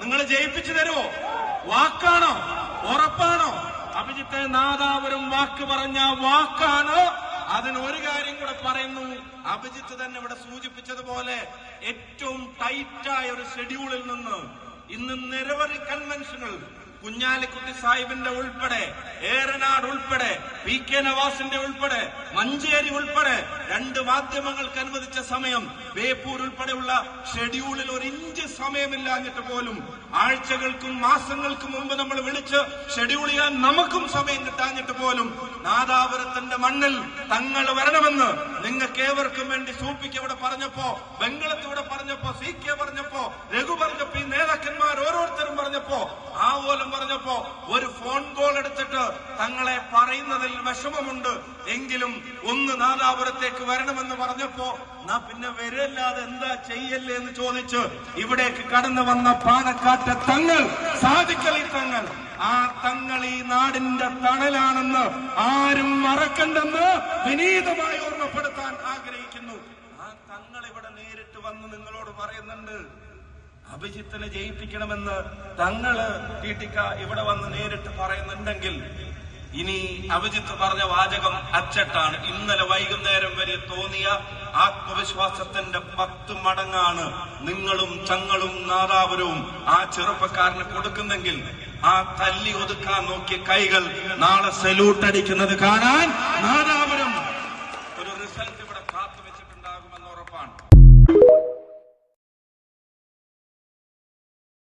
നിങ്ങൾ ജയിപ്പിച്ചു തരുമോ? വാക്കാണോ? ഉറപ്പാണോ? അഭിജിത്തെ, നാദാപുരം വാക്ക് പറഞ്ഞ വാക്കാണ്. അതിന് ഒരു കാര്യം കൂടെ പറയുന്നു. അഭിജിത്ത് തന്നെ ഇവിടെ സൂചിപ്പിച്ചതുപോലെ ഏറ്റവും ടൈറ്റായ ഒരു ഷെഡ്യൂളിൽ നിന്ന് ഇന്ന് നിരവധി കൺവെൻഷനുകൾ, കുഞ്ഞാലിക്കുട്ടി സാഹിബിന്റെ ഉൾപ്പെടെ, ഏറനാട് ഉൾപ്പെടെ, പി കെ നവാസിന്റെ ഉൾപ്പെടെ, മഞ്ചേരി ഉൾപ്പെടെ 2 മാധ്യമങ്ങൾക്ക് അനുവദിച്ച സമയം, ബേപ്പൂർ ഉൾപ്പെടെയുള്ള ഷെഡ്യൂളിൽ 1 ഇഞ്ച് സമയമില്ലാഞ്ഞിട്ട് പോലും ആഴ്ചകൾക്കും മാസങ്ങൾക്കും മുമ്പ് നമ്മൾ വിളിച്ച് ഷെഡ്യൂൾ ചെയ്യാൻ നമുക്കും സമയം കിട്ടാഞ്ഞിട്ട് പോലും നാദാപുരത്തിന്റെ മണ്ണിൽ തങ്ങൾ വരണമെന്ന് നിങ്ങൾക്ക് ഏവർക്കും വേണ്ടി സൂപ്പിക്ക് ഇവിടെ പറഞ്ഞപ്പോ, ബംഗളത്ത് ഇവിടെ പറഞ്ഞപ്പോ, സി കെ പറഞ്ഞപ്പോ, രഘു പറഞ്ഞപ്പോ, ഈ നേതാക്കന്മാർ ഓരോരുത്തരും പറഞ്ഞപ്പോ, ആവോലം പറഞ്ഞപ്പോ ഒരു ഫോൺ കോൾ എടുത്തിട്ട് തങ്ങളെ പറയുന്നതിൽ വിഷമമുണ്ട്, എങ്കിലും ഒന്ന് നാദാപുരത്തേക്ക് വരണമെന്ന് പറഞ്ഞപ്പോ പിന്നെ വരല്ലാതെ എന്താ ചെയ്യല്ലേ എന്ന് ചോദിച്ച് ഇവിടേക്ക് കടന്നു വന്ന പാണക്കാട്ടെ തങ്ങൾ, സാദിഖലി തങ്ങൾ, ആ തങ്ങൾ ഈ നാടിന്റെ തണലാണെന്ന് ആരും മറക്കണ്ടെന്ന് വിനീതമായി ഓർമ്മപ്പെടുത്താൻ ആഗ്രഹിക്കുന്നു. ആ തങ്ങൾ ഇവിടെ നേരിട്ട് വന്ന് നിങ്ങളോട് പറയുന്നുണ്ട്, അഭിജിത്തിനെ ജയിപ്പിക്കണമെന്ന് തങ്ങള് ടിടിക ഇവിടെ വന്ന് നേരിട്ട് പറയുന്നുണ്ടെങ്കിൽ ഇനി അഭിജിത്ത് പറഞ്ഞ വാചകം അച്ചട്ടാണ്. ഇന്നലെ വൈകുന്നേരം വരെ തോന്നിയ ആത്മവിശ്വാസത്തിന്റെ 10 മടങ്ങാണ് നിങ്ങളും ചങ്ങളും നാദാപുരവും ആ ചെറുപ്പക്കാരന് കൊടുക്കുന്നെങ്കിൽ ആ തല്ലി ഒതുക്കാൻ നോക്കിയ കൈകൾ നാളെ സല്യൂട്ട് അടിക്കുന്നത് കാണാൻ നാദാപുരം